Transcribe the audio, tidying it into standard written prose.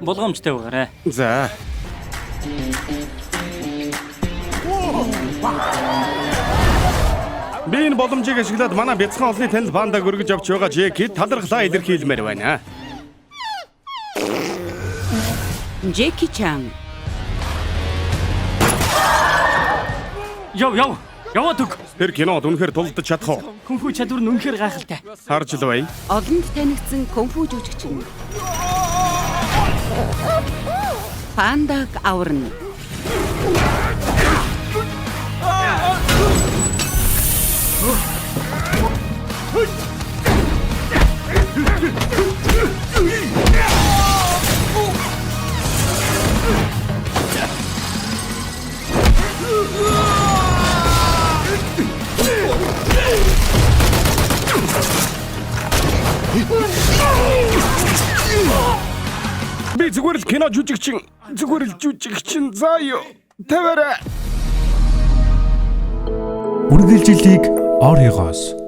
Болгоомжтой байгаарай. За. Би энэ боломжийг ашиглаад манай бяцхан олны танил баандаг өргөж авч байгаа Жекид талархлаа илэрхийлмээр байна. Джеки Чан. Яв. Яваад өг. Тэр кинод үнэхээр тулдаж чадах уу? Кунфу чадвар нь үнэхээр гайхалтай. Харж л бай. Олонд танигдсан кунфу жүжигчин. Пандаг аварна. Би зүгээр л кино жүжигчин заа ёо. Таваарай. Үргэлжилтийг оройгоос